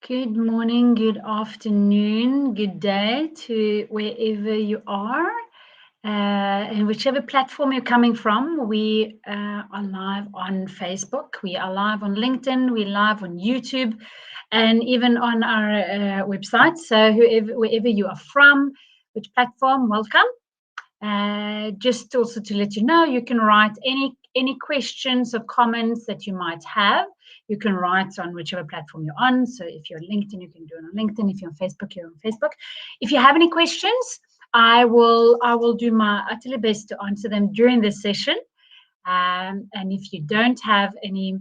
Good morning, good afternoon, good day to wherever you are. And whichever platform you're coming from, we are live on Facebook, we are live on LinkedIn, we're live on YouTube, and even on our website. So wherever you are from, which platform, welcome. Just also to let you know, you can write any questions or comments that you might have. You can write on whichever platform you're on. So if you're on LinkedIn, you can do it on LinkedIn. If you're on Facebook, you're on Facebook. If you have any questions, I will do my utterly best to answer them during this session. And if you don't have any,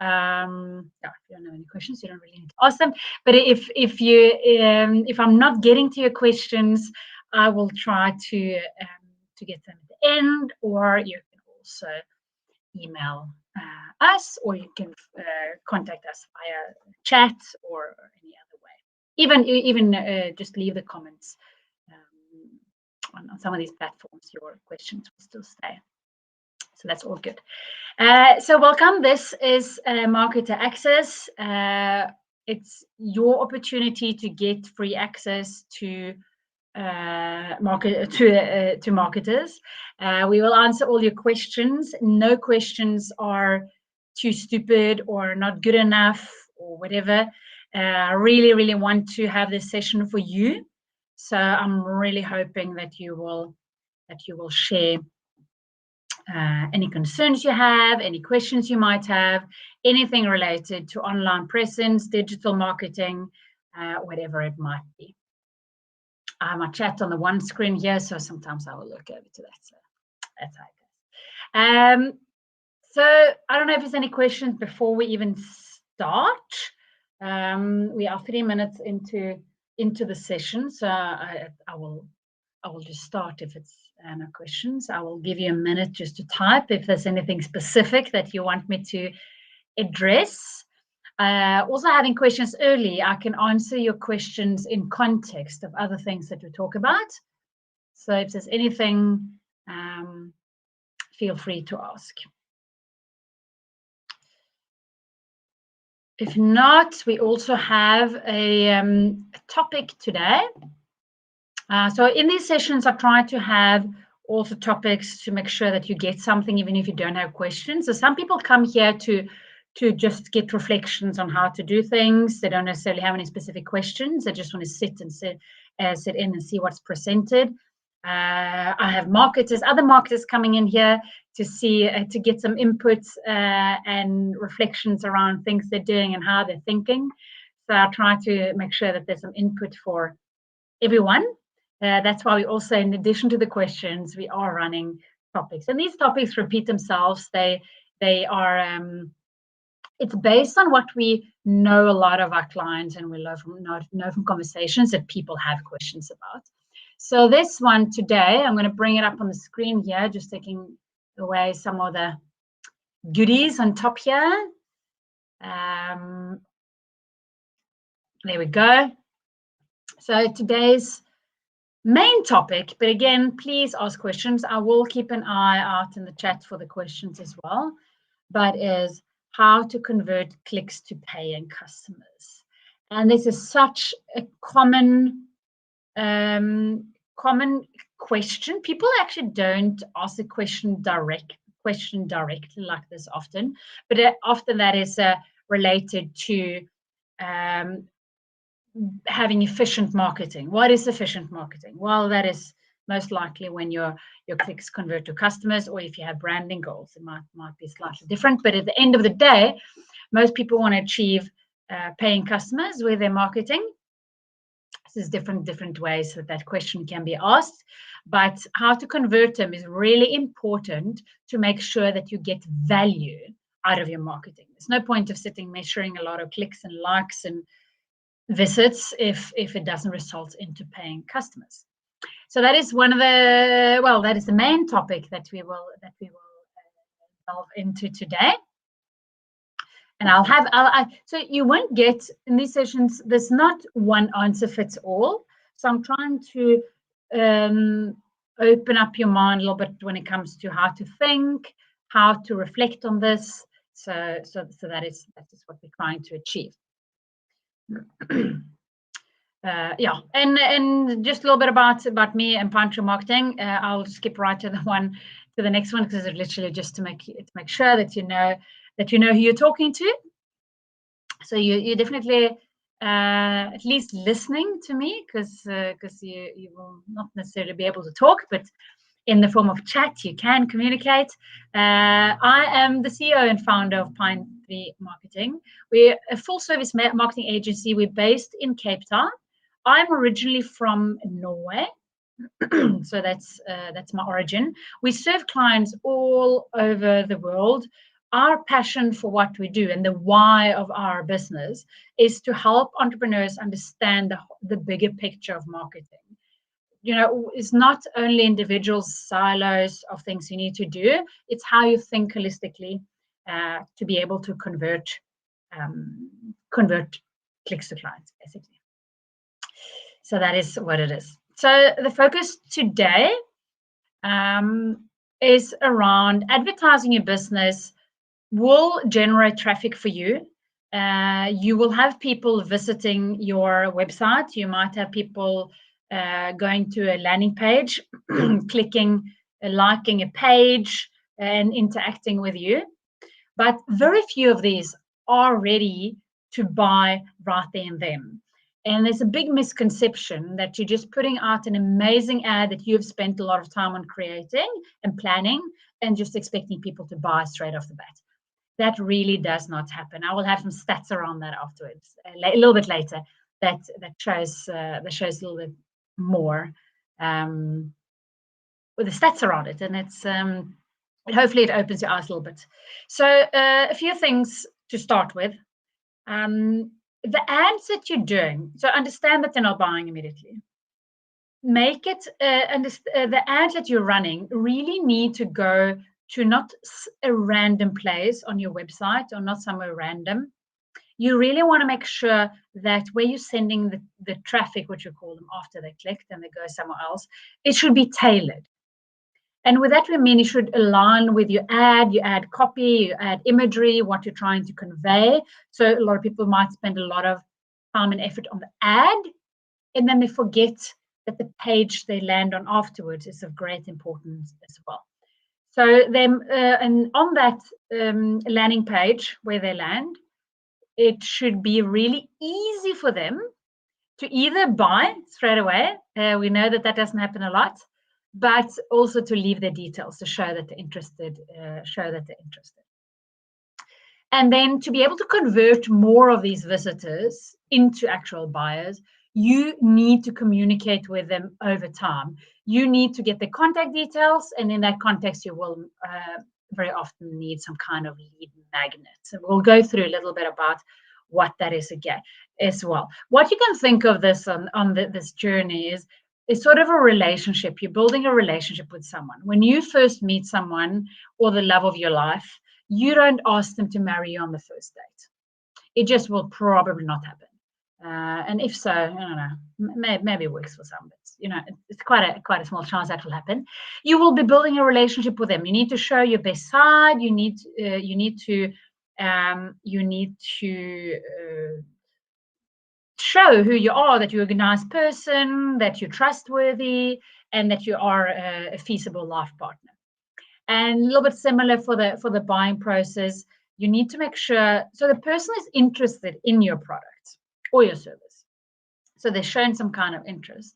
if you don't have any questions, you don't really need to ask them. But if I'm not getting to your questions, I will try to get them at the end, or you can also email us, or you can contact us via chat or any other way. Even just leave the comments on some of these platforms. Your questions will still stay. So that's all good. So welcome. This is Marketer Access. It's your opportunity to get free access to marketers. We will answer all your questions. No questions are too stupid or not good enough or whatever. I really want to have this session for you. So I'm really hoping that you will share any concerns you have, any questions you might have, anything related to online presence, digital marketing, whatever it might be. I have my chat on the one screen here, so sometimes I will look over to that. So that's how it goes. So I don't know if there's any questions before we even start. We are 3 minutes into the session, so I will just start if it's no questions. I will give you a minute just to type if there's anything specific that you want me to address. Also having questions early, I can answer your questions in context of other things that we talk about. So if there's anything, feel free to ask. If not, we also have a topic today. So in these sessions, I try to have also topics to make sure that you get something, even if you don't have questions. So some people come here to just get reflections on how to do things. They don't necessarily have any specific questions. They just want to sit in and see what's presented. I have other marketers coming in here to get some inputs and reflections around things they're doing and how they're thinking. So I try to make sure that there's some input for everyone. That's why we also, in addition to the questions, we are running topics. And these topics repeat themselves. They are, it's based on what we know a lot of our clients and we know from conversations that people have questions about. So this one today, I'm going to bring it up on the screen here, just taking away some of the goodies on top here. There we go. So today's main topic, but again, please ask questions. I will keep an eye out in the chat for the questions as well, but is how to convert clicks to paying customers. And this is such a common question. People actually don't ask the question directly like this often, but often that is related to having efficient marketing. What is efficient marketing? Well, that is most likely when your clicks convert to customers, or if you have branding goals, it might be slightly different. But at the end of the day, most people want to achieve paying customers with their marketing. There's different ways that question can be asked, but how to convert them is really important to make sure that you get value out of your marketing. There's no point of sitting measuring a lot of clicks and likes and visits if it doesn't result into paying customers. So that is that is the main topic that we will delve into today. And so you won't get in these sessions, there's not one answer fits all. So I'm trying to open up your mind a little bit when it comes to how to think, how to reflect on this. So that is what we're trying to achieve. Yeah, and just a little bit about me and Pancho Marketing. I'll skip right to the next one, because it's literally just to make sure that you know who you're talking to. So you're definitely at least listening to me, because you will not necessarily be able to talk, but in the form of chat you can communicate. I am the CEO and founder of Pine 3 Marketing. We're a full service marketing agency. We're based in Cape Town. I'm originally from Norway, so that's my origin. We serve clients all over the world. Our passion for what we do and the why of our business is to help entrepreneurs understand the bigger picture of marketing. It's not only individual silos of things you need to do, it's how you think holistically to be able to convert clicks to clients, basically. So that is what it is. So the focus today is around advertising your business will generate traffic for you. You will have people visiting your website. You might have people going to a landing page, clicking, liking a page, and interacting with you. But very few of these are ready to buy right there and then. And there's a big misconception that you're just putting out an amazing ad that you've spent a lot of time on creating and planning and just expecting people to buy straight off the bat. That really does not happen. I will have some stats around that afterwards, a little bit later, that shows a little bit more with the stats around it, and it's hopefully it opens your eyes a little bit. So a few things to start with. The ads that you're doing, so understand that they're not buying immediately. Make it, the ads that you're running really need to go to not a random place on your website or not somewhere random. You really want to make sure that where you're sending the traffic, what you call them, after they clicked and they go somewhere else, it should be tailored. And with that, we mean it should align with your ad copy, you add imagery, what you're trying to convey. So a lot of people might spend a lot of time and effort on the ad, and then they forget that the page they land on afterwards is of great importance as well. So then, and on that landing page where they land, it should be really easy for them to either buy straight away. We know that doesn't happen a lot, but also to leave their details to show that they're interested. And then to be able to convert more of these visitors into actual buyers, you need to communicate with them over time. You need to get their contact details, and in that context, you will very often need some kind of lead magnet. So we'll go through a little bit about what that is again as well. What you can think of this on this journey is sort of a relationship. You're building a relationship with someone. When you first meet someone or the love of your life, you don't ask them to marry you on the first date. It just will probably not happen. And if so, I don't know, maybe it works for some, but it's quite a small chance that will happen. You will be building a relationship with them. You need to show your best side. You need to show who you are, that you're a nice person, that you're trustworthy, and that you are a feasible life partner. And a little bit similar for the buying process, you need to make sure so the person is interested in your product or your service. So they're showing some kind of interest.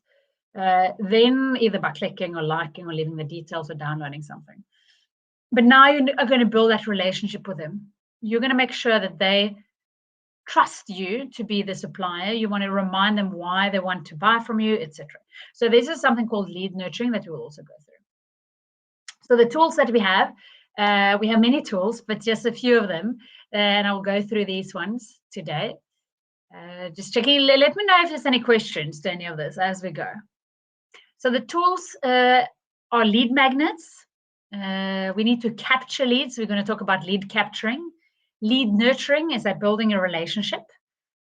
Then either by clicking or liking or leaving the details or downloading something. But now you are going to build that relationship with them. You're going to make sure that they trust you to be the supplier. You want to remind them why they want to buy from you, etc. So this is something called lead nurturing that we'll also go through. So the tools that we have many tools, but just a few of them, and I'll go through these ones today. Just checking. Let me know if there's any questions to any of this as we go. So the tools are lead magnets. We need to capture leads. We're going to talk about lead capturing. Lead nurturing is that building a relationship.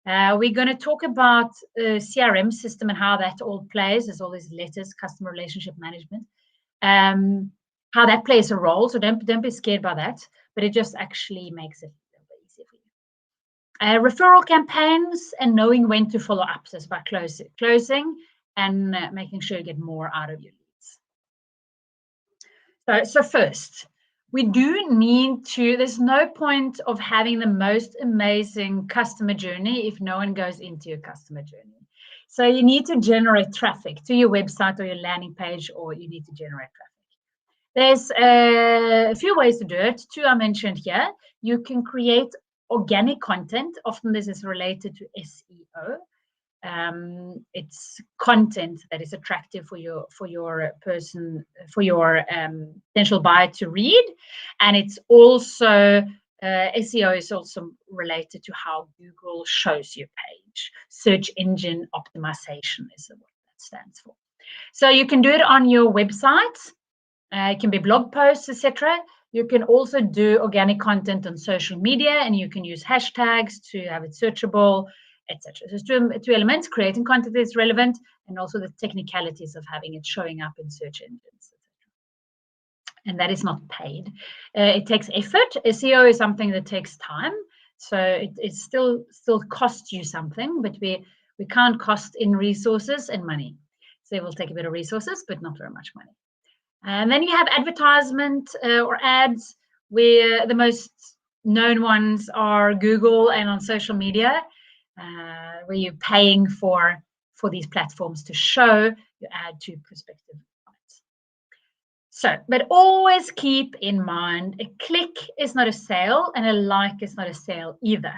We're going to talk about CRM system and how that all plays. There's all these letters, customer relationship management, how that plays a role. So don't be scared by that, but it just actually makes it a little bit easier for you. Referral campaigns and knowing when to follow up. So it's about closing and making sure you get more out of your leads. So first, we do need to, there's no point of having the most amazing customer journey if no one goes into your customer journey. So you need to generate traffic to your website or your landing page, or you need to generate traffic. There's a few ways to do it. Two I mentioned here. You can create organic content. Often this is related to SEO. It's content that is attractive for your potential buyer to read, and it's also SEO is also related to how Google shows your page. Search engine optimization is what that stands for. So you can do it on your website. It can be blog posts, etc. You can also do organic content on social media, and you can use hashtags to have it searchable, etc. So there's two elements: creating content that's relevant, and also the technicalities of having it showing up in search engines, etc. And that is not paid. It takes effort. SEO is something that takes time, so it still costs you something, but we can't cost in resources and money. So it will take a bit of resources, but not very much money. And then you have advertisement or ads, where the most known ones are Google and on social media, where you're paying for these platforms to show your ad to prospective clients. So, but always keep in mind, a click is not a sale and a like is not a sale either.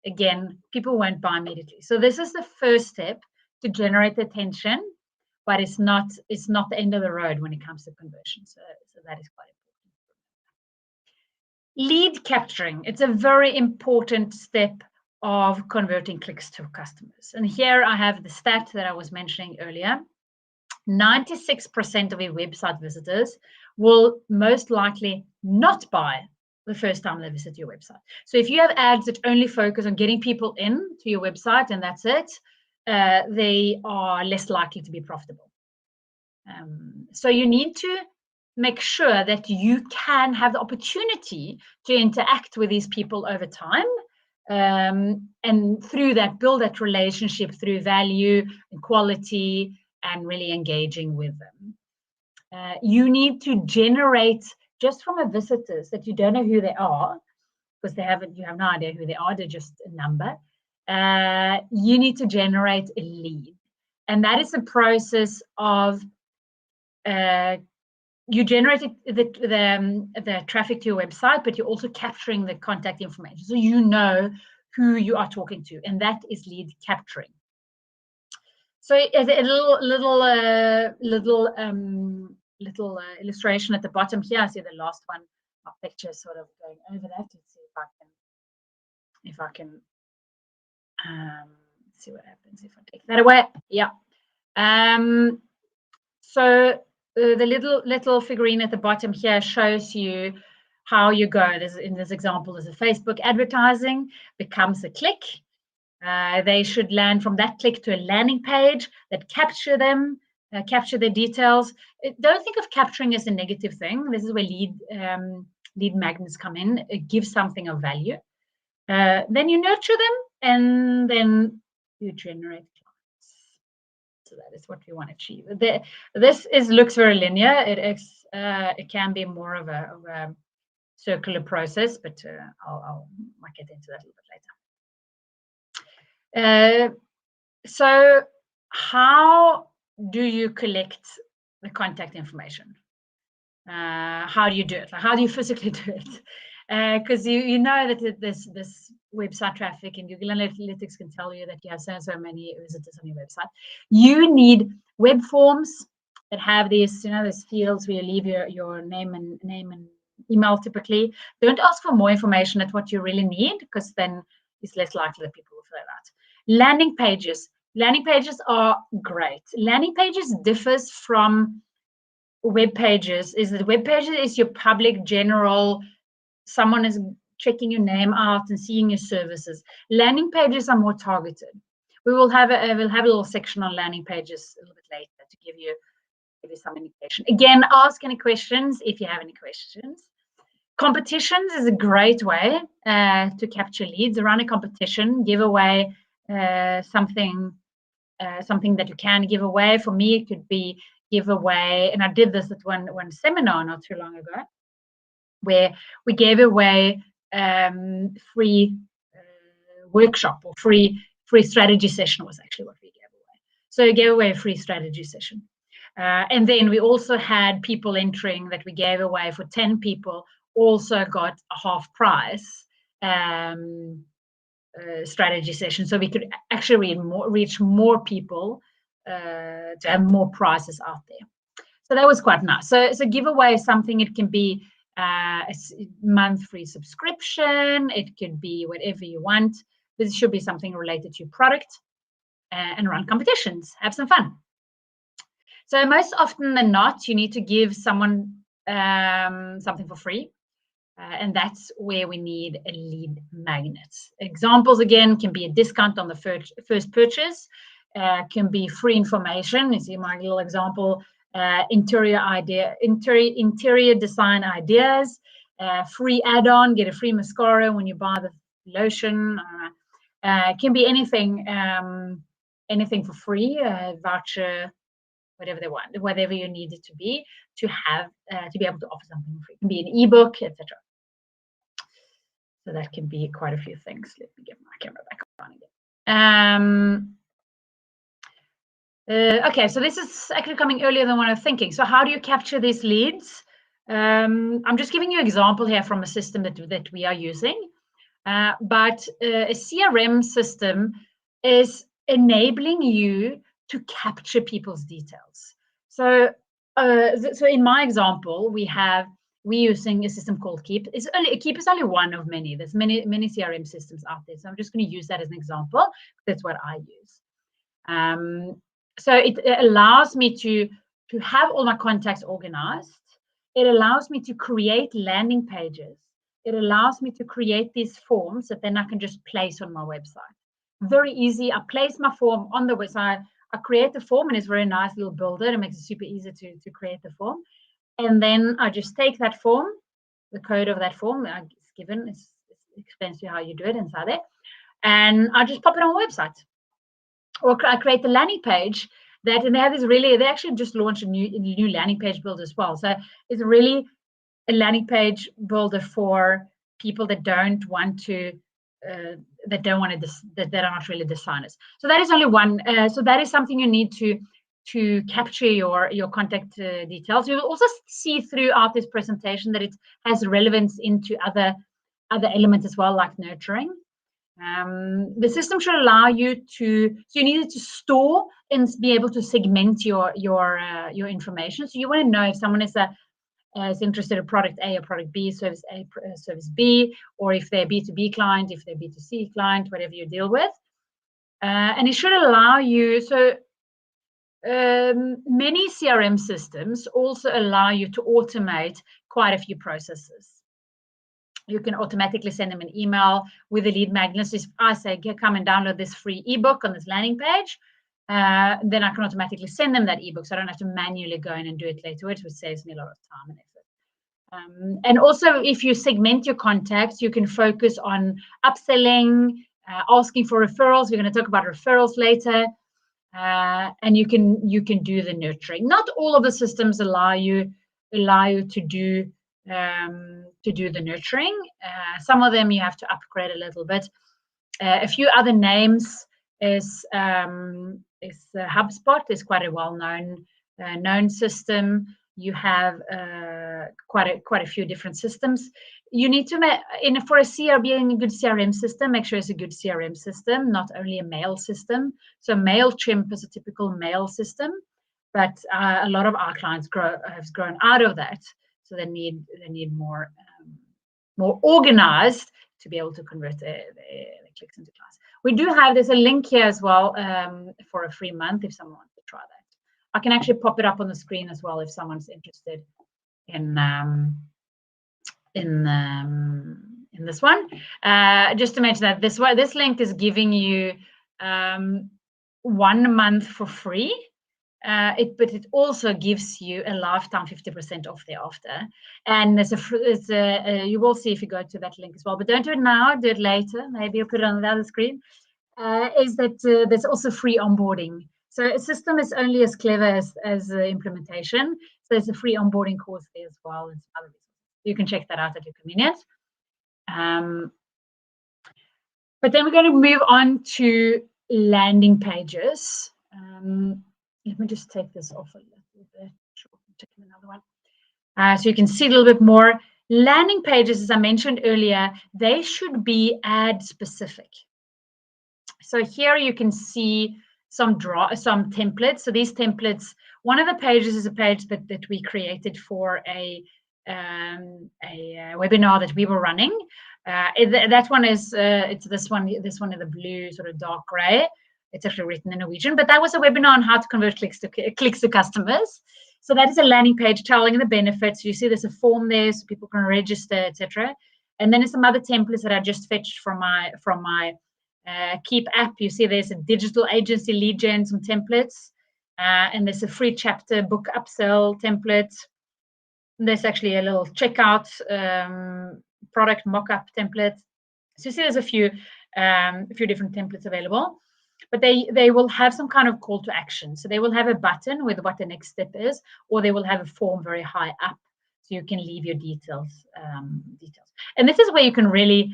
Again, people won't buy immediately. So this is the first step to generate attention, but it's not the end of the road when it comes to conversion. So that is quite important. Lead capturing. It's a very important step of converting clicks to customers. And here I have the stat that I was mentioning earlier. 96% of your website visitors will most likely not buy the first time they visit your website. So if you have ads that only focus on getting people in to your website and that's it, they are less likely to be profitable. So you need to make sure that you can have the opportunity to interact with these people over time, and through that build that relationship through value and quality and really engaging with them. You need to generate, just from a visitors that you don't know who they are, because you have no idea who they are, they're just a number. You need to generate a lead, and that is a process of you generated the traffic to your website, but you're also capturing the contact information, so you know who you are talking to, and that is lead capturing. So as a little illustration at the bottom here, I see the last one. My picture is sort of going over that. Let's see if I can see what happens if I take that away. Yeah. So the little figurine at the bottom here shows you how you go. In this example, there's a Facebook advertising becomes a click. They should land from that click to a landing page that capture them, capture their details. Don't think of capturing as a negative thing. This is where lead magnets come in. It gives something of value. Then you nurture them, and then you generate clients. So that is what we want to achieve. This looks very linear. It can be more of a circular process, but might get into that a little bit later. So how do you collect the contact information? How do you do it? Like, how do you physically do it? Because you know that this website traffic, and Google Analytics can tell you that you have so many visitors on your website. You need web forms that have these, these fields where you leave your name and email typically. Don't ask for more information at what you really need, because then it's less likely that people will fill it out. Landing pages. Landing pages are great. Landing pages differs from web pages. Is that web pages is your public general, someone is checking your name out and seeing your services. Landing pages are more targeted. We'll have a little section on landing pages a little bit later to give you some indication. Again, ask any questions if you have any questions. Competitions is a great way to capture leads. Run a competition, give away something that you can give away. For me, it could be give away, and I did this at one seminar not too long ago, where we gave away free workshop, or free strategy session was actually what we gave away. So we gave away a free strategy session. And then we also had people entering that we gave away for 10 people, also got a half price strategy session. So we could actually reach more people to have more prizes out there. So that was quite nice. So give away something. It can be a month free subscription. It could be whatever you want. This should be something related to your product, and run competitions. Have some fun. So most often than not, you need to give someone something for free. And that's where we need a lead magnet. Examples, again, can be a discount on the first purchase, can be free information. You see my little example, interior design ideas, free add-on, get a free mascara when you buy the lotion. It can be anything for free, voucher, whatever they want, whatever you need it to be have to be able to offer something free. It can be an ebook, etc. So that can be quite a few things. Let me get my camera back on again. Okay, so this is actually coming earlier than what I'm thinking. So how do you capture these leads? I'm just giving you an example here from a system that we are using. But a CRM system is enabling you to capture people's details. So in my example, we're using a system called Keap. Keap is only one of many. There's many CRM systems out there. So I'm just going to use that as an example. That's what I use. So it allows me to have all my contacts organized. It allows me to create landing pages. It allows me to create these forms that then I can just place on my website. Very easy. I place my form on the website. I create the form, and it's a very nice little builder. It makes it super easy to create the form. And then I just take that form, the code of that form it's given, it explains to you how you do it inside there, and I just pop it on my website. Or I create the landing page and they actually just launched a new landing page builder as well. So it's really a landing page builder for people that don't want to that are not really designers. So that is only one. So that is something you need to capture your contact details. You will also see throughout this presentation that it has relevance into other elements as well, like nurturing. The system should allow you to. So you need to store and be able to segment your information. So you want to know if someone is interested in product A or product B, service A, service B, or if they're B2B client, if they're B2C client, whatever you deal with. And it should allow you. So many CRM systems also allow you to automate quite a few processes. You can automatically send them an email with a lead magnet. So if I say, come and download this free ebook on this landing page, then I can automatically send them that ebook. So I don't have to manually go in and do it later, which saves me a lot of time and effort. And also, if you segment your contacts, you can focus on upselling, asking for referrals. We're going to talk about referrals later. And you can do the nurturing. Not all of the systems allow you to do the nurturing. Some of them you have to upgrade a little bit. A few other names is HubSpot is quite a well-known system. You have quite a few different systems. You need to for being a good CRM system, make sure it's a good CRM system, not only a mail system. So MailChimp is a typical mail system, but a lot of our clients have grown out of that. So they need more organized to be able to convert the clicks into clients. We do have, there's a link here as well for a free month if someone wants to try that. I can actually pop it up on the screen as well if someone's interested in this one. Just to mention that this link is giving you 1 month for free. but it also gives you a lifetime 50% off thereafter. And you will see if you go to that link as well. But don't do it now, do it later. Maybe I'll put it on the other screen. Is that there's also free onboarding. So a system is only as clever as the implementation. So there's a free onboarding course there as well. And some other you can check that out at your convenience. But then we're going to move on to landing pages. Let me just take this off a little bit. Take another one. So you can see a little bit more. Landing pages, as I mentioned earlier, they should be ad specific. So here you can see some templates. So these templates, one of the pages is a page that we created for a webinar that we were running. That one is it's this one in the blue, sort of dark gray. It's actually written in Norwegian, but that was a webinar on how to convert clicks to customers. So that is a landing page telling the benefits. You see there's a form there so people can register, etc. And then there's some other templates that I just fetched from my Keep app. You see there's a digital agency lead gen, some templates, and there's a free chapter book upsell template. There's actually a little checkout product mock-up template. So you see there's a few different templates available, but they will have some kind of call to action. So they will have a button with what the next step is, or they will have a form very high up, so you can leave your details. And this is where you can really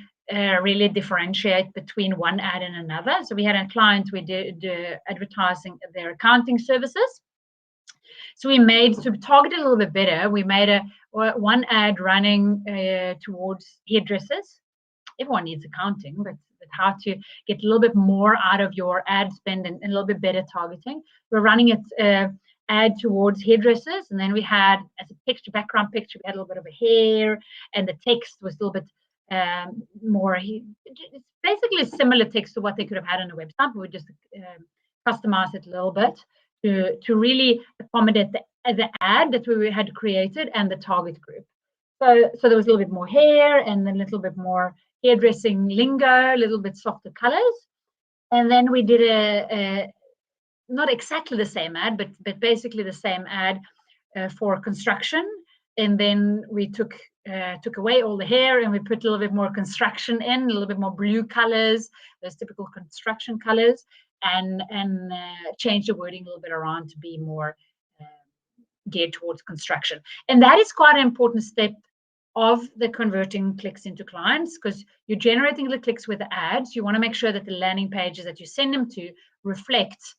differentiate between one ad and another. So we had a client, we did advertising their accounting services. So we targeted a little bit better. We made one ad running towards hairdressers. Everyone needs accounting, but how to get a little bit more out of your ad spend and a little bit better targeting. We're running it ad towards hairdressers, and then we had as a background picture, we had a little bit of a hair, and the text was a little bit more. It's basically similar text to what they could have had on a website, but we just customize it a little bit to really accommodate the ad that we had created and the target group. So there was a little bit more hair and a little bit more hairdressing lingo, a little bit softer colors. And then we did a not exactly the same ad, but basically the same ad for construction. And then we took away all the hair and we put a little bit more construction in, a little bit more blue colors, those typical construction colors, and change the wording a little bit around to be more geared towards construction. And that is quite an important step of the converting clicks into clients, because you're generating the clicks with the ads. You want to make sure that the landing pages that you send them to reflect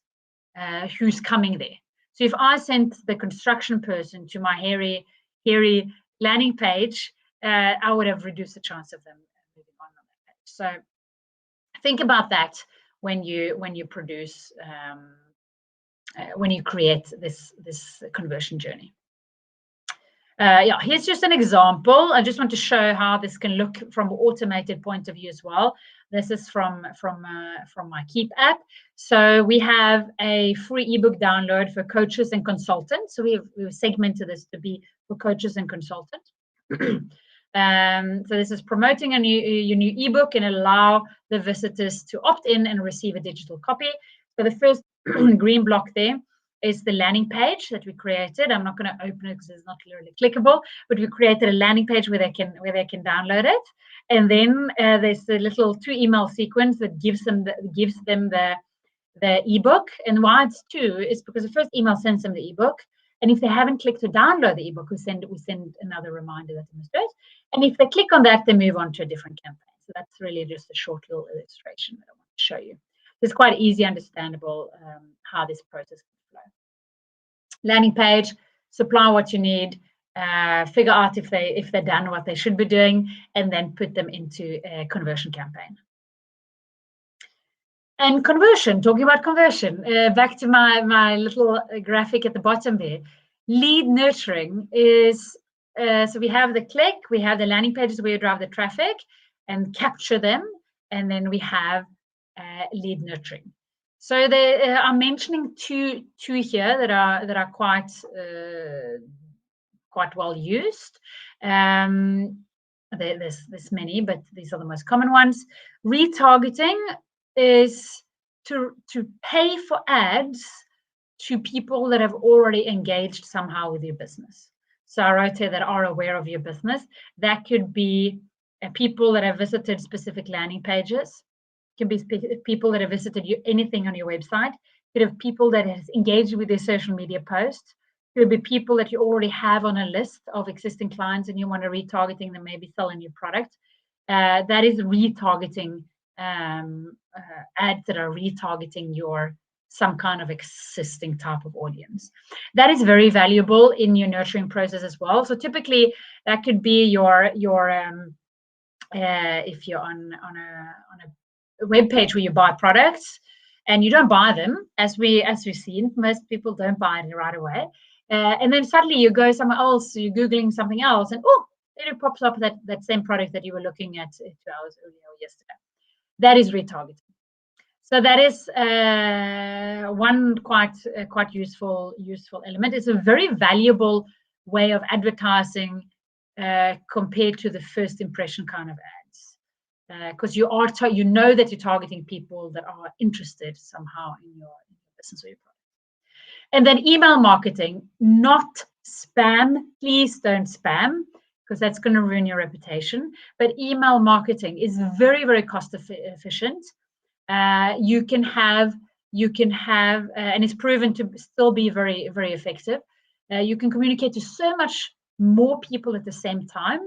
who's coming there. So if I sent the construction person to my hairy landing page, I would have reduced the chance of them moving on that page. So think about that when you produce when you create this conversion journey. Here's just an example. I just want to show how this can look from an automated point of view as well. This is from my Keep app. So we have a free ebook download for coaches and consultants. So we've segmented this to be for coaches and consultants. So this is promoting your new ebook and allow the visitors to opt in and receive a digital copy. So the first green block there is the landing page that we created. I'm not going to open it because it's not literally clickable, but we created a landing page where they can download it. And then there's the little 2 email sequence that gives them the ebook. And why it's 2 is because the first email sends them the ebook, and if they haven't clicked to download the ebook, we send another reminder that they must do it. And if they click on that, they move on to a different campaign. So that's really just a short little illustration that I want to show you. It's quite easy, understandable how this process can flow. Landing page, supply what you need, figure out if they've done what they should be doing, and then put them into a conversion campaign. And conversion, talking about conversion, back to my little graphic at the bottom there. Lead nurturing is, so we have the click, we have the landing pages where you drive the traffic and capture them, and then we have lead nurturing. So I'm mentioning two here that are quite well used. There's many, but these are the most common ones. Retargeting is to pay for ads to people that have already engaged somehow with your business. So I wrote here that are aware of your business. That could be people that have visited specific landing pages. It can be people that have visited anything on your website. It could have people that has engaged with your social media posts. It could be people that you already have on a list of existing clients and you want to retargeting them, maybe selling your product. That is retargeting ads that are retargeting your some kind of existing type of audience. That is very valuable in your nurturing process as well. So typically that could be your if you're on a web page where you buy products and you don't buy them, as we've seen, most people don't buy it right away. And then suddenly you go somewhere else, you're Googling something else, and then it pops up that same product that you were looking at 2 hours earlier or yesterday. That is retargeting. So that is one quite useful element. It's a very valuable way of advertising compared to the first impression kind of ads, because you know that you're targeting people that are interested somehow in your business or your product. And then email marketing, not spam. Please don't spam, because that's going to ruin your reputation. But email marketing is very, very cost efficient. You can have, and it's proven to still be very, very effective. You can communicate to so much more people at the same time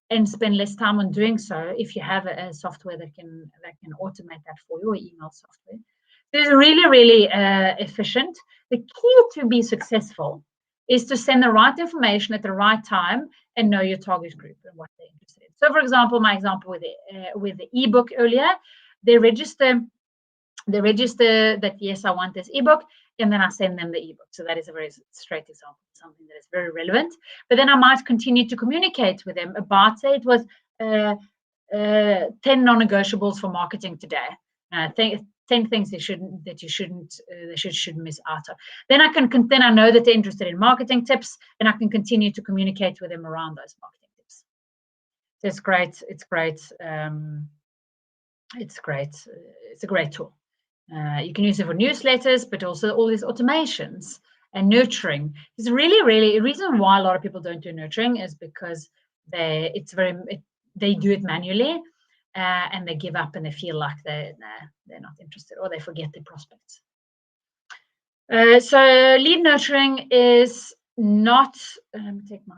and spend less time on doing so if you have a software that can automate that for your email software. So it's really, really efficient. The key to be successful is to send the right information at the right time and know your target group and what they're interested in. So, for example, my example with the ebook earlier, they register that yes, I want this ebook, and then I send them the ebook. So that is a very straight example, something that is very relevant. But then I might continue to communicate with them about, say, it was 10 non-negotiables for marketing today. 10 things they shouldn't miss out of. Then I know that they're interested in marketing tips, and I can continue to communicate with them around those marketing tips. So it's great. It's great. It's great. It's a great tool. You can use it for newsletters, but also all these automations and nurturing. It's really, really a reason why a lot of people don't do nurturing is because they do it manually, and they give up and they feel like they're not interested, or they forget their prospects. So lead nurturing is not. Let me take my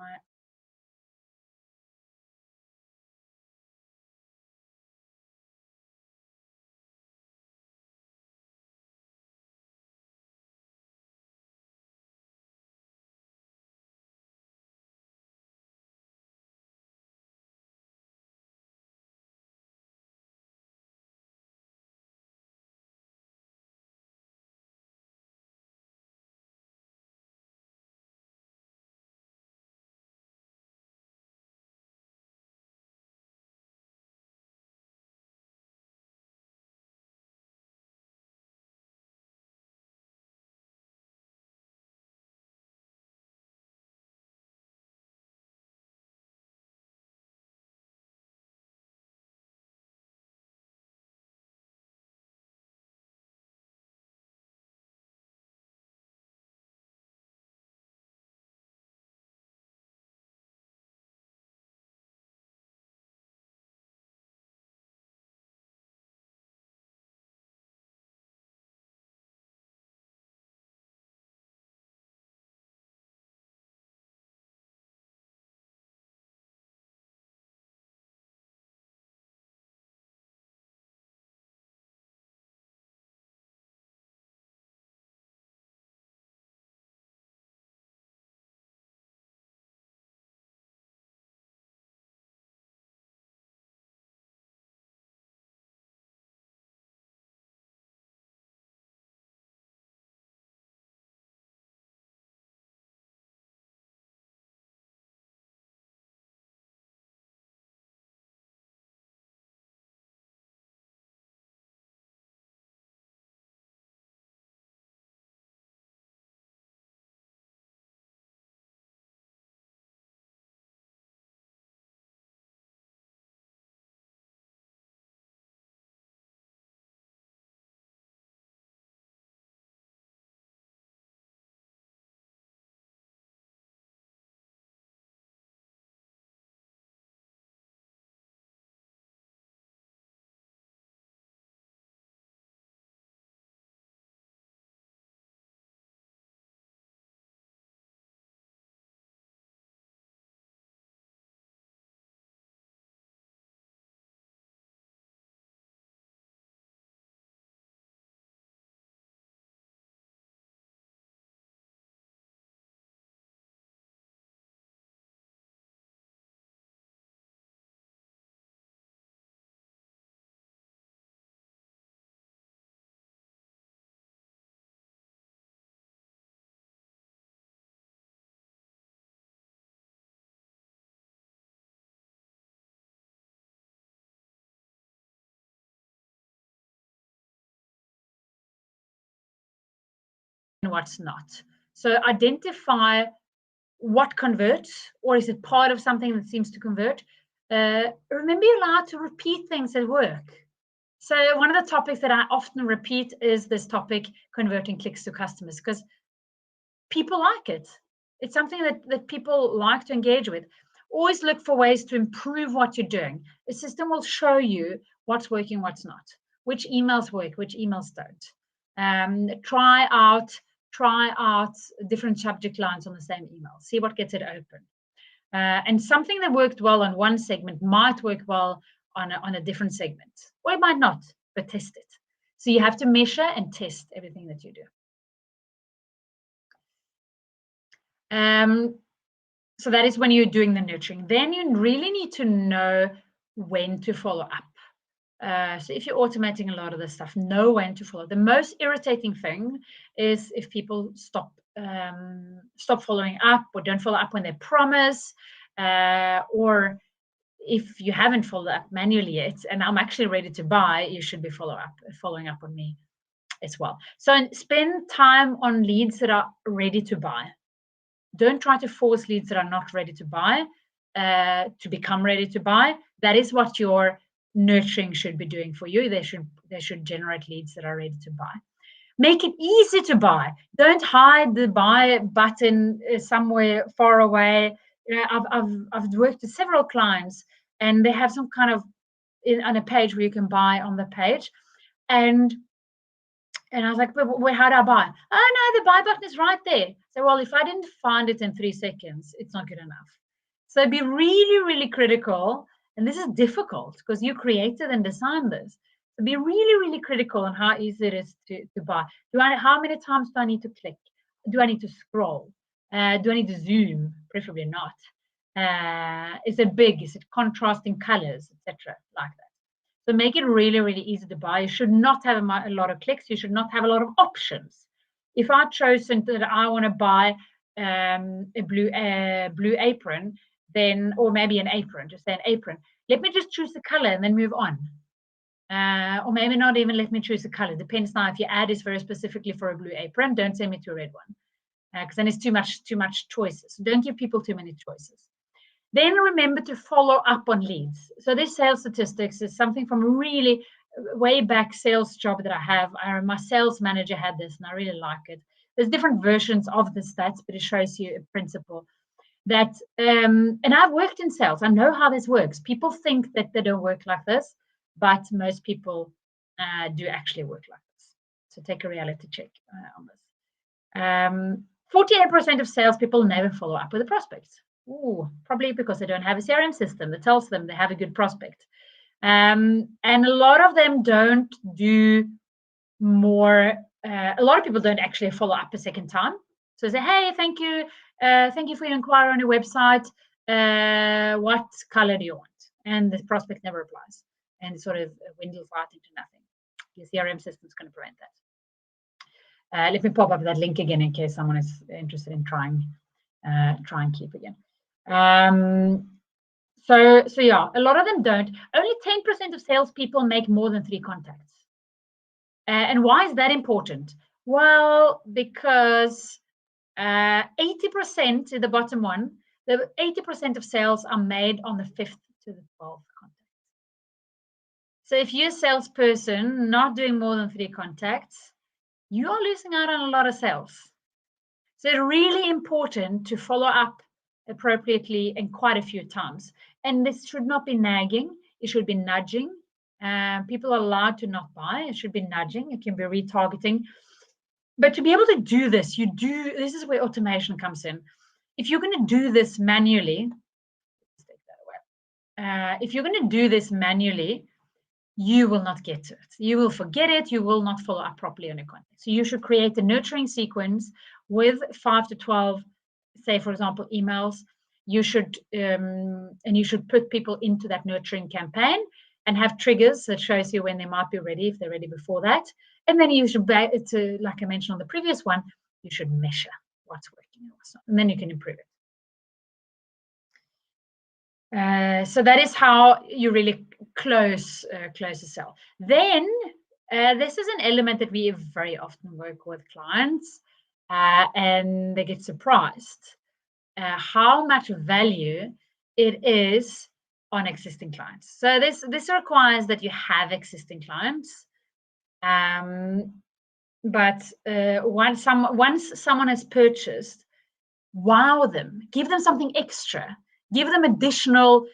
what's not. So identify what converts, or is it part of something that seems to convert? Remember, you're allowed to repeat things that work. So one of the topics that I often repeat is this topic, converting clicks to customers, because people like it. It's something that people like to engage with. Always look for ways to improve what you're doing. The system will show you what's working, what's not, which emails work, which emails don't. Try out different subject lines on the same email. See what gets it open. And something that worked well on one segment might work well on a different segment, or it might not, but test it. So you have to measure and test everything that you do. So that is when you're doing the nurturing. Then you really need to know when to follow up. So if you're automating a lot of this stuff, know when to follow. The most irritating thing is if people stop following up, or don't follow up when they promise, or if you haven't followed up manually yet, and I'm actually ready to buy, you should be following up on me as well. So spend time on leads that are ready to buy. Don't try to force leads that are not ready to buy to become ready to buy. That is what your nurturing should be doing for you. They should generate leads that are ready to buy. Make it easy to buy. Don't hide the buy button somewhere far away. You know, I've worked with several clients, and they have some kind of on a page where you can buy on the page, and I was like, but how do I buy? Oh no, the buy button is right there. So, well, if I didn't find it in 3 seconds, it's not good enough. So be really, really critical. And this is difficult because you created and designed this. So be really, really critical on how easy it is to buy. How many times do I need to click? Do I need to scroll? Do I need to zoom? Preferably not. Is it big? Is it contrasting colors, etc., like that? So make it really, really easy to buy. You should not have a lot of clicks. You should not have a lot of options. If I've chosen that I want to buy a blue apron, then, or maybe an apron, just say an apron, let me just choose the color and then move on. Or maybe not even let me choose the color. Depends now. If your ad is very specifically for a blue apron, don't send me to a red one, because then it's too much choices. So don't give people too many choices. Then remember to follow up on leads. So this sales statistics is something from a really way back sales job that I have. My sales manager had this, and I really like it. There's different versions of the stats, but it shows you a principle that, and I've worked in sales. I know how this works. People think that they don't work like this, but most people do actually work like this. So take a reality check on this. 48% of salespeople never follow up with the prospects. Ooh, probably because they don't have a CRM system that tells them they have a good prospect. And a lot of them don't do more. A lot of people don't actually follow up a second time. So say, hey, thank you for your inquiry on your website. What color do you want? And the prospect never replies, and it sort of dwindles out into nothing. Your CRM system is going to prevent that. Let me pop up that link again in case someone is interested in try and keep again. So yeah, a lot of them don't. Only 10% of salespeople make more than 3 contacts. And why is that important? Well, because 80%, the bottom one, the 80% of sales are made on the 5th to the 12th contact. So if you're a salesperson not doing more than 3 contacts, you are losing out on a lot of sales. So it's really important to follow up appropriately and quite a few times. And this should not be nagging. It should be nudging. People are allowed to not buy. It should be nudging. It can be retargeting. But to be able to do this, this is where automation comes in. If you're going to do this manually, let's take that away. If you're going to do this manually, you will not get to it. You will forget it. You will not follow up properly on your content. So you should create a nurturing sequence with 5 to 12, say, for example, emails. You should put people into that nurturing campaign and have triggers that shows you when they might be ready, if they're ready before that. And then you should, like I mentioned on the previous one, you should measure what's working and what's not, and then you can improve it. So that is how you really close a sale. Then this is an element that we very often work with clients. and they get surprised how much value it is on existing clients. So this requires that you have existing clients. But once someone has purchased, wow them, give them something extra, give them additional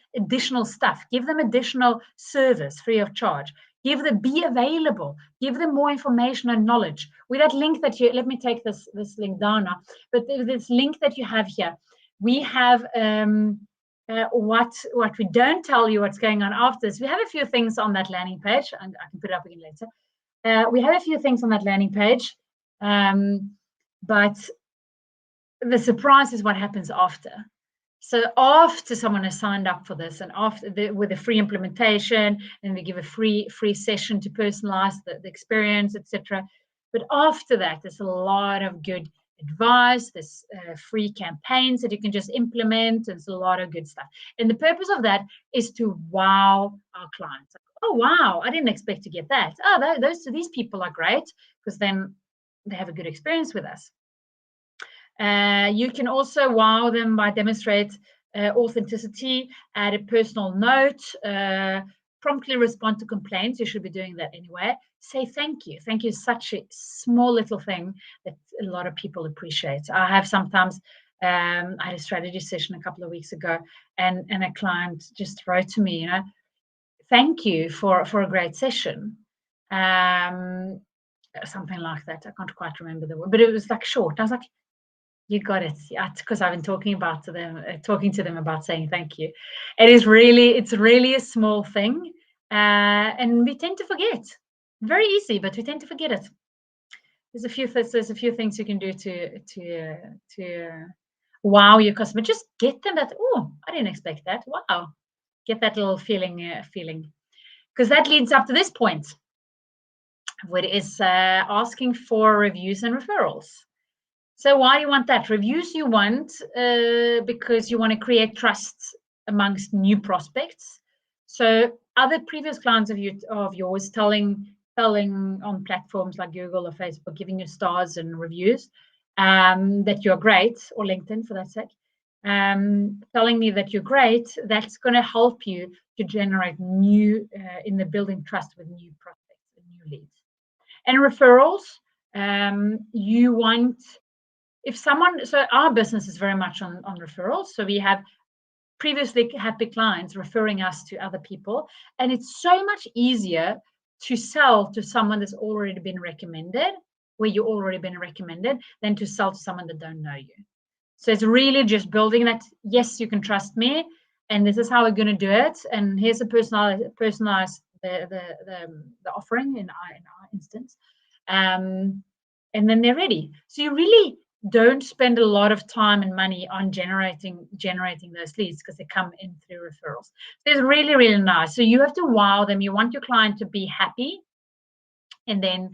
stuff, give them additional service free of charge, be available, give them more information and knowledge. With that link that you, let me take this link down now, but this link that you have here, we have what we don't tell you what's going on after this. We have a few things on that landing page, and I can put it up again later. We have a few things on that landing page, but the surprise is what happens after. So after someone has signed up for this, and with a free implementation, and we give a free session to personalize the experience, etc. But after that, there's a lot of good advice. There's free campaigns that you can just implement. There's a lot of good stuff. And the purpose of that is to wow our clients. Oh, wow, I didn't expect to get that. Oh, these people are great, because then they have a good experience with us. You can also wow them by demonstrate authenticity, add a personal note, promptly respond to complaints. You should be doing that anyway. Say thank you. Thank you is such a small little thing that a lot of people appreciate. I have sometimes, I had a strategy session a couple of weeks ago, and a client just wrote to me, thank you for a great session. Something like that. I can't quite remember the word, but it was like short. I was like, you got it, because I've been talking to them about saying thank you. It's really a small thing, and we tend to forget. Very easy, but we tend to forget it. There's a few things you can do to wow your customer. Just get them that. Oh, I didn't expect that. Wow, get that little feeling, because that leads up to this point, what is asking for reviews and referrals. So why do you want that? Reviews you want because you want to create trust amongst new prospects. So other previous clients of yours telling on platforms like Google or Facebook, giving you stars and reviews that you're great, or LinkedIn for that sake, telling me that you're great, that's going to help you to generate new, in the building trust with new prospects and new leads. And referrals, you want, if someone, so our business is very much on referrals. So we have previously happy clients referring us to other people. And it's so much easier to sell to someone that's already been recommended, where you've already been recommended, than to sell to someone that don't know you. So it's really just building that, yes, you can trust me, and this is how we're going to do it. And here's a personalized the offering in our instance. And then they're ready. So you really don't spend a lot of time and money on generating those leads, because they come in through referrals. So it's really, really nice. So you have to wow them. You want your client to be happy, and then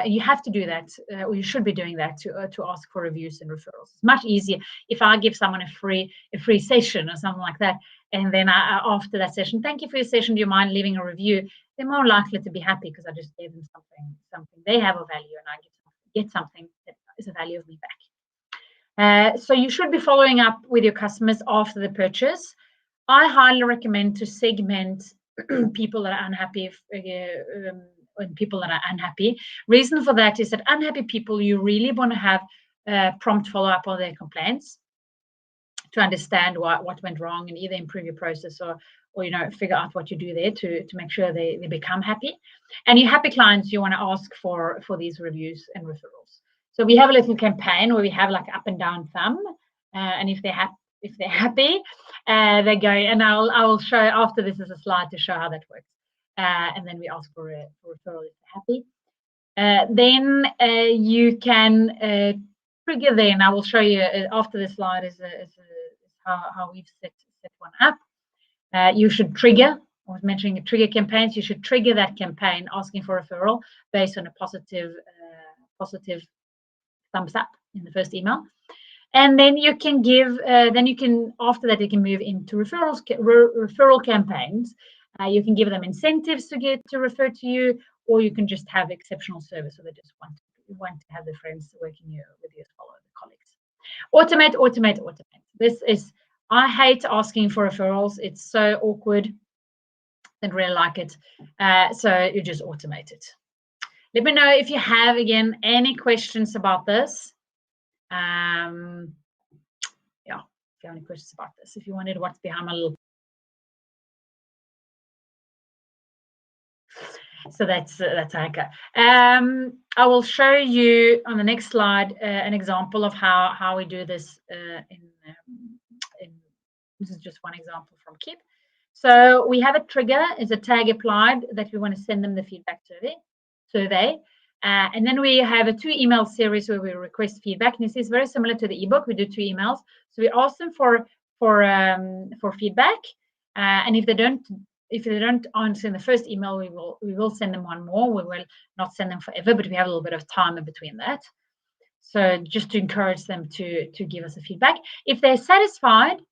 you have to do that, or you should be doing that to ask for reviews and referrals. It's much easier if I give someone a free session or something like that, and then after that session, thank you for your session, do you mind leaving a review? They're more likely to be happy, because I just gave them something they have of value, and I get something that is a value of me back. So you should be following up with your customers after the purchase. I highly recommend to segment people that are unhappy and people that are unhappy. Reason for that is that unhappy people, you really want to have prompt follow-up on their complaints to understand what went wrong, and either improve your process or figure out what you do there to make sure they become happy. And your happy clients, you want to ask for these reviews and referrals. So we have a little campaign where we have like up and down thumb, and if they're happy, they go. And I will show after this is a slide to show how that works. And then we ask for a referral if they're happy. Then you can trigger. Then I will show you after the slide is how we've set one up. You should trigger. I was mentioning trigger campaigns. You should trigger that campaign asking for a referral based on a positive thumbs up in the first email. And then you can give. After that, you can move into referral campaigns. You can give them incentives to refer to you, or you can just have exceptional service, so they just want want to have the friends working with you as well, the colleagues. Automate, automate, automate. This is, I hate asking for referrals. It's so awkward. I don't really like it. So you just automate it. Let me know if you have, again, any questions about this. Yeah, if you have any questions about this, if you wondered what's behind my little. So that's Heike. I will show you on the next slide an example of how we do this. This is just one example from Keep. So we have a trigger, is a tag applied that we want to send them the feedback survey. And then we have a 2 email series where we request feedback. And this is very similar to the ebook. We do 2 emails. So we ask them for feedback. And if they don't answer in the first email, we will send them one more. We will not send them forever, but we have a little bit of time in between that. So just to encourage them to give us a feedback. If they're satisfied,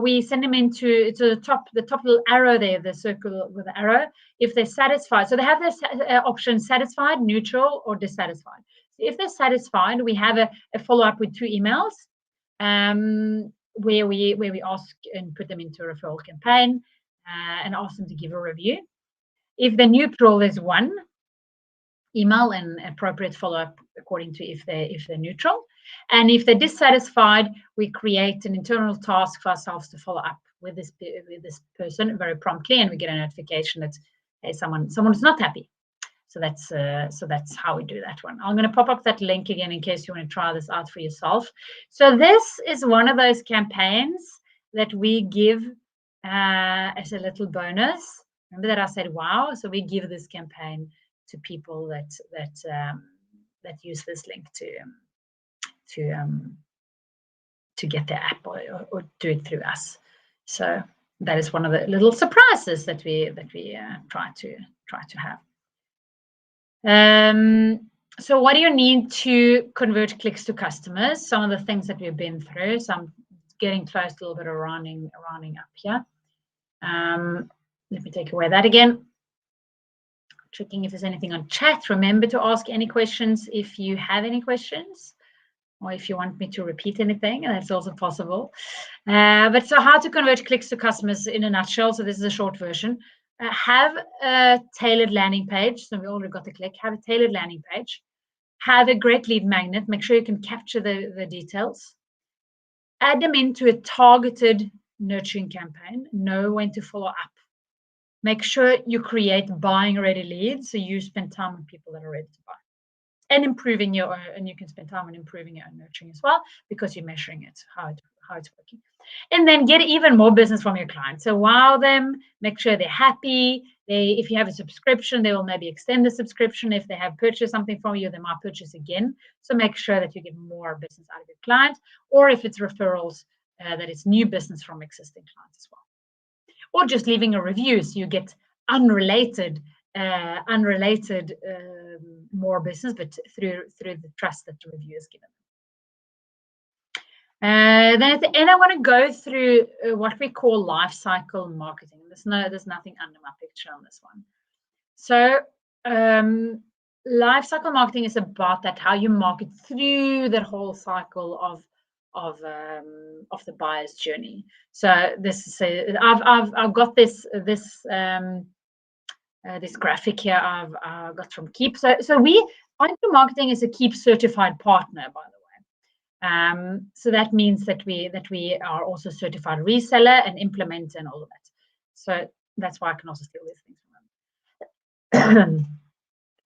we send them into the top little arrow there, the circle with the arrow. If they're satisfied, so they have this option: satisfied, neutral, or dissatisfied. So if they're satisfied, we have a follow-up with 2 emails where we ask and put them into a referral campaign and ask them to give a review. If they're neutral, there's 1 email and appropriate follow-up according to if they're neutral. And if they're dissatisfied, we create an internal task for ourselves to follow up with this person very promptly, and we get a notification that, hey, someone is not happy. So that's how we do that one. I'm going to pop up that link again in case you want to try this out for yourself. So this is one of those campaigns that we give as a little bonus. Remember that I said wow? So we give this campaign to people that use this link to get their app or do it through us. So that is one of the little surprises that we try to have. So what do you need to convert clicks to customers? Some of the things that we've been through. So I'm getting close to a little bit of rounding up here. Let me take away that again. Checking if there's anything on chat. Remember to ask any questions if you have any questions, or if you want me to repeat anything, that's also possible. But so how to convert clicks to customers in a nutshell. So this is a short version. Have a tailored landing page. So we already got the click. Have a tailored landing page. Have a great lead magnet. Make sure you can capture the details. Add them into a targeted nurturing campaign. Know when to follow up. Make sure you create buying ready leads. So you spend time with people that are ready to buy. And improving your own, and you can spend time on improving your own nurturing as well, because you're measuring it, how it's working. And then get even more business from your clients. So wow them, make sure they're happy. If you have a subscription, they will maybe extend the subscription. If they have purchased something from you, they might purchase again. So make sure that you get more business out of your client, or if it's referrals, that it's new business from existing clients as well. Or just leaving a review so you get unrelated more business, but through the trust that the review is given. Then at the end, I want to go through what we call life cycle marketing. There's nothing under my picture on this one. So life cycle marketing is about that, how you market through that whole cycle of the buyer's journey. So this is I've got this graphic here I've got from Keep. So Onto Marketing is a Keep certified partner, by the way. So that means that we are also certified reseller and implementer and all of that. So that's why I can also steal these things from them.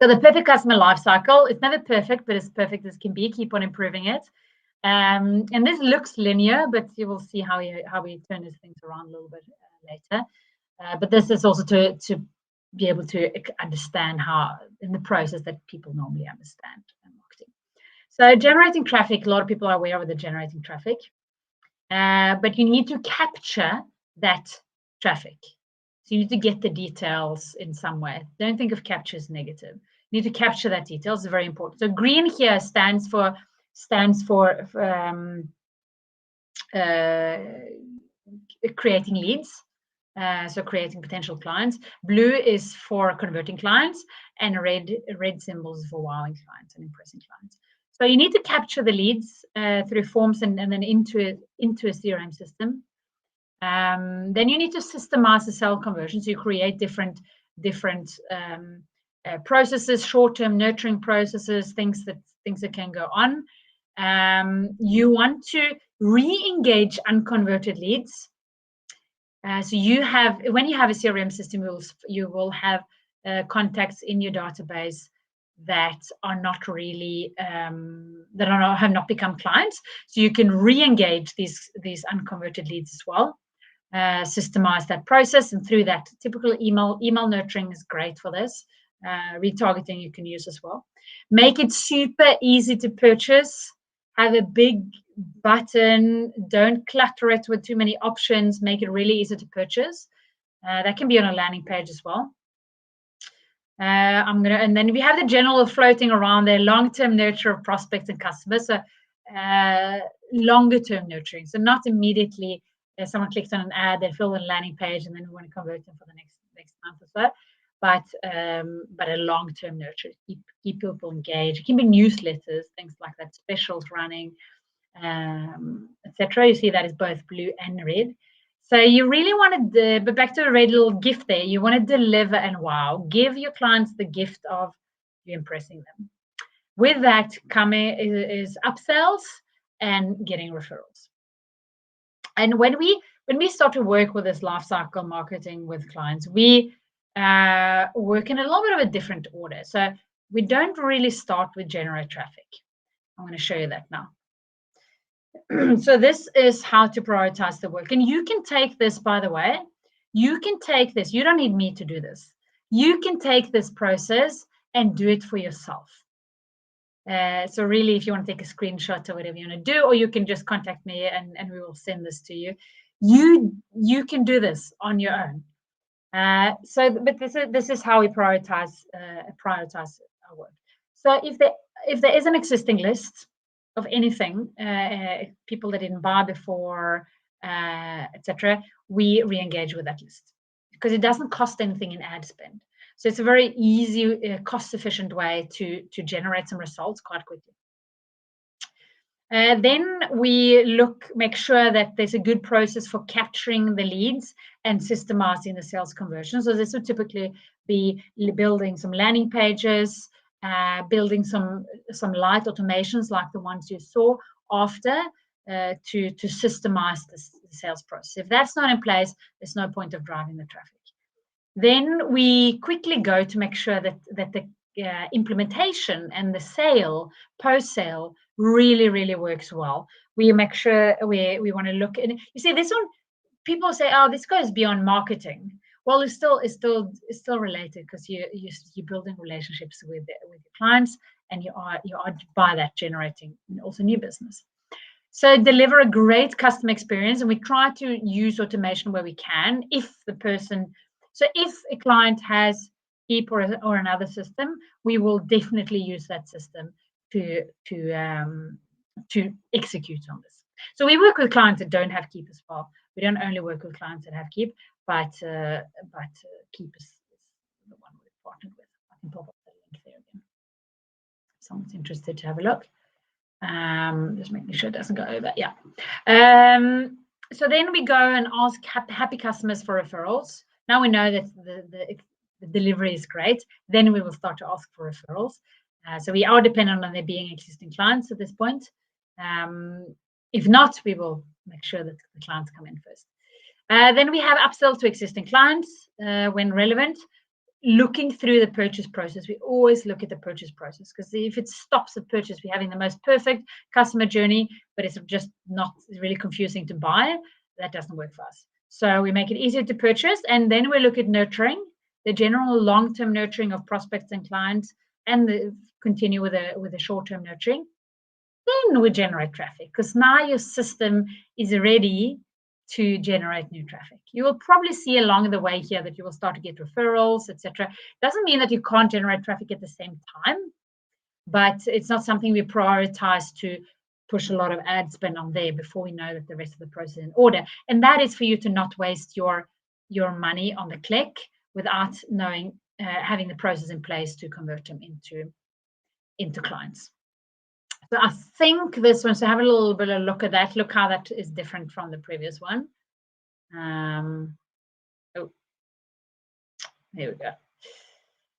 So the perfect customer life cycle, it's never perfect, but as perfect as can be. Keep on improving it. And this looks linear, but you will see how we turn these things around a little bit later. But this is also to be able to understand how in the process that people normally understand marketing. So generating traffic, a lot of people are aware of the generating traffic, but you need to capture that traffic. So you need to get the details in some way. Don't think of capture as negative. You need to capture that details. It's very important. So green here stands for creating leads. so creating potential clients. Blue is for converting clients, and red symbols for wowing clients and impressing clients. So you need to capture the leads through forms and then into a CRM system. Then you need to systemize the sale conversion. So you create different processes, short-term nurturing processes, things that can go on. You want to re-engage unconverted leads. So when you have a CRM system, you will have contacts in your database that are not really have not become clients. So you can re-engage these unconverted leads as well. Systemize that process, and through that, typical email nurturing is great for this. Retargeting you can use as well. Make it super easy to purchase. Have a big button. Don't clutter it with too many options. Make it really easy to purchase. That can be on a landing page as well. And then we have the general floating around there, long-term nurture of prospects and customers. So longer-term nurturing. So not immediately someone clicks on an ad, they fill a landing page, and then we want to convert them for the next month or so. But a long-term nurture, keep people engaged. It can be newsletters, things like that, specials running, etc. You see that is both blue and red. So you really want to, but back to a red little gift there, you want to deliver and wow. Give your clients the gift of you impressing them. With that coming is upsells and getting referrals. And when we start to work with this life cycle marketing with clients, we work in a little bit of a different order. So we don't really start with generate traffic. I'm going to show you that now. So this is how to prioritize the work. And you can take this, by the way, you can take this. You don't need me to do this. You can take this process and do it for yourself. So really, if you want to take a screenshot or whatever you want to do, or you can just contact me and we will send this to you. You can do this on your own. But this is how we prioritize our work. So if there is an existing list of anything, people that didn't buy before, etc., we re-engage with that list because it doesn't cost anything in ad spend. So it's a very easy, cost-efficient way to generate some results quite quickly. Then we make sure that there's a good process for capturing the leads and systemizing the sales conversion. So this would typically be building some landing pages, building some light automations like the ones you saw after to systemize the sales process. If that's not in place, there's no point of driving the traffic. Then we quickly go to make sure that the implementation and the post-sale really works well. We make sure we want to look at, you see, this one, people say, oh, this goes beyond marketing. Well, it's still related because you're building relationships with your clients, and you are by that generating also new business. So deliver a great customer experience, and we try to use automation where we can. If a client has Keap or another system, we will definitely use that system to execute on this. So we work with clients that don't have Keap as well. We don't only work with clients that have Keap, but Keap is the one we've partnered with. I can pop up the link there again. If someone's interested to have a look. Just making sure it doesn't go over. Yeah. So then we go and ask happy customers for referrals. Now we know that the delivery is great. Then we will start to ask for referrals. So we are dependent on there being existing clients at this point. If not, we will make sure that the clients come in first. Then we have upsell to existing clients when relevant. Looking through the purchase process, we always look at the purchase process, because if it stops at purchase, we're having the most perfect customer journey, but it's just not really confusing to buy. That doesn't work for us. So we make it easier to purchase, and then we look at nurturing, the general long-term nurturing of prospects and clients, and continue with a short-term nurturing. Then we generate traffic, because now your system is ready to generate new traffic. You will probably see along the way here that you will start to get referrals, etc. Doesn't mean that you can't generate traffic at the same time, but it's not something we prioritize to push a lot of ad spend on there before we know that the rest of the process is in order. And that is for you to not waste your your money on the click without knowing, having the process in place to convert them into clients. So I think this one, so have a little bit of a look at that. Look how that is different from the previous one. Oh, here we go.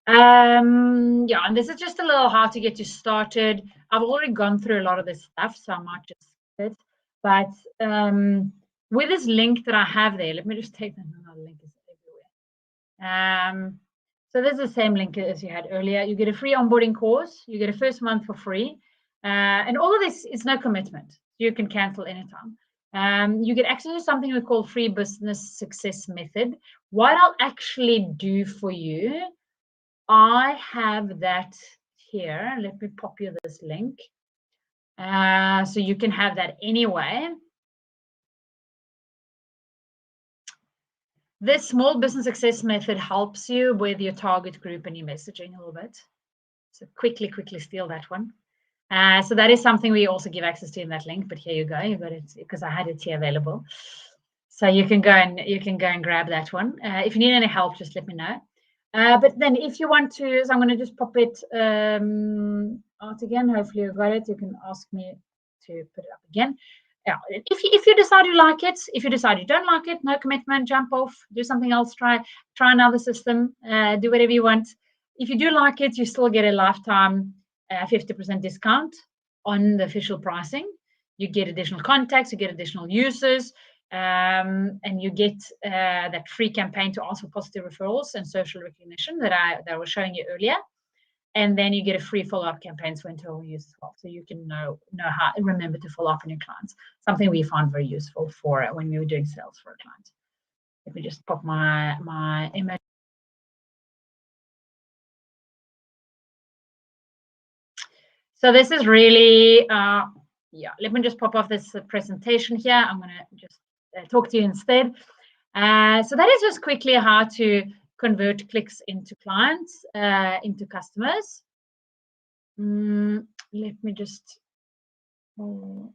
Yeah, and this is just a little how to get you started. I've already gone through a lot of this stuff, so I might just skip it. But with this link that I have there, let me just take another link is everywhere. So this is the same link as you had earlier. You get a free onboarding course. You get a first month for free. And all of this is no commitment. You can cancel anytime. You get access to something we call free business success method. What I'll actually do for you, I have that here. Let me pop you this link. So you can have that anyway. This small business success method helps you with your target group and your messaging a little bit. So quickly steal that one. So that is something we also give access to in that link, but here you go. You got it because I had it here available. So you can go and grab that one. If you need any help, just let me know. But then if you want to, so I'm going to just pop it out again. Hopefully you got it. You can ask me to put it up again. Yeah, if you decide you like it, if you decide you don't like it, no commitment, jump off, do something else, try another system, do whatever you want. If you do like it, you still get a lifetime 50% discount on the official pricing. You get additional contacts, you get additional users, and you get that free campaign to ask for positive referrals and social recognition that I was showing you earlier. And then you get a free follow-up campaigns for internal use as well. So you can know how, remember to follow up on your clients. Something we found very useful for when we were doing sales for a client. Let me just pop my image. So this is really, yeah, let me just pop off this presentation here. I'm going to just talk to you instead. So that is just quickly how to convert clicks into clients, into customers. Let me just, hopefully,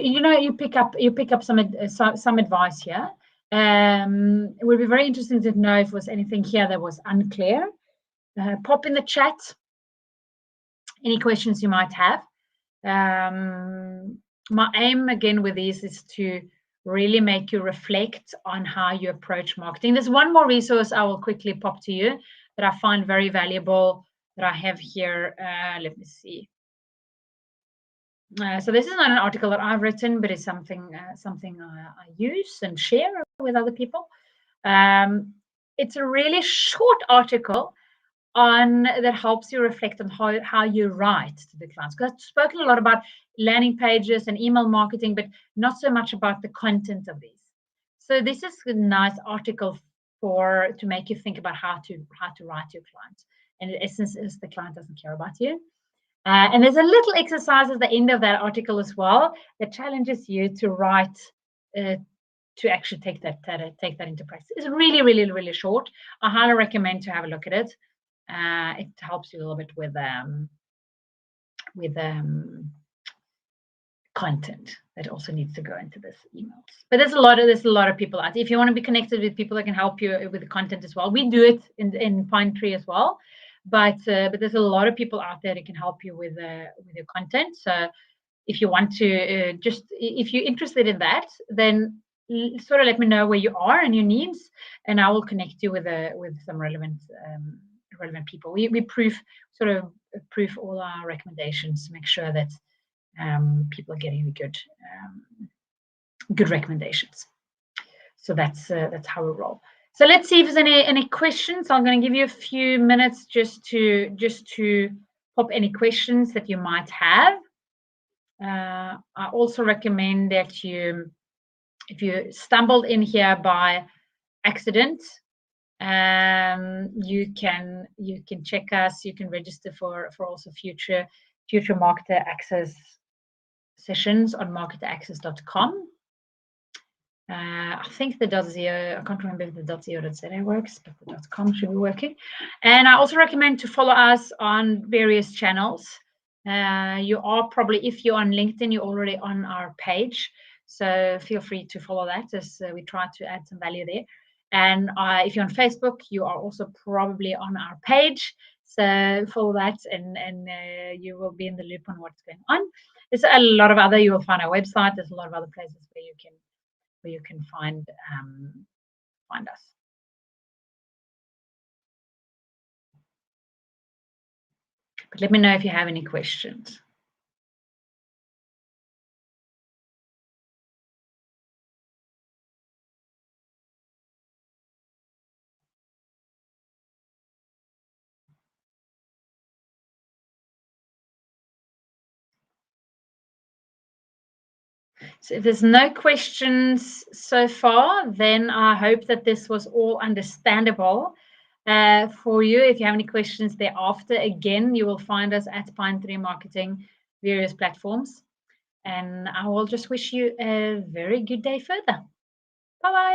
you pick up some advice here. It would be very interesting to know if there was anything here that was unclear. Pop in the chat any questions you might have. My aim again with these is to really make you reflect on how you approach marketing. There's one more resource I will quickly pop to you that I find very valuable that I have here. Let me see. So this is not an article that I've written, but it's something I use and share with other people. It's a really short article that helps you reflect on how you write to the clients. Because I've spoken a lot about landing pages and email marketing, but not so much about the content of these. So this is a nice article to make you think about how to write to your clients. And the essence is the client doesn't care about you. And there's a little exercise at the end of that article as well that challenges you to write, to actually take that into practice. It's really, really, really short. I highly recommend to have a look at it. It helps you a little bit with content that also needs to go into this emails. But there's a lot of people out there. If you want to be connected with people that can help you with the content as well, we do it in Pine Tree as well. But there's a lot of people out there that can help you with your content. So if you want to if you're interested in that, then sort of let me know where you are and your needs, and I will connect you with some relevant people. We proof all our recommendations to make sure that people are getting the good recommendations. So that's how we roll. So let's see if there's any questions. I'm going to give you a few minutes just to pop any questions that you might have. I also recommend that if you stumbled in here by accident, you can check us. You can register for also future marketer access sessions on marketeraccess.com. I think the .co, I can't remember if the .co.za works, but the .com should be working. And I also recommend to follow us on various channels. You are probably, if you're on LinkedIn, you're already on our page. So feel free to follow that as we try to add some value there. And if you're on Facebook, you are also probably on our page. So follow that, and you will be in the loop on what's going on. There's a lot of other. You will find our website. There's a lot of other places where you can find us. But let me know if you have any questions. So if there's no questions so far, then I hope that this was all understandable for you. If you have any questions thereafter, again, you will find us at Pine3 Marketing, various platforms. And I will just wish you a very good day further. Bye-bye.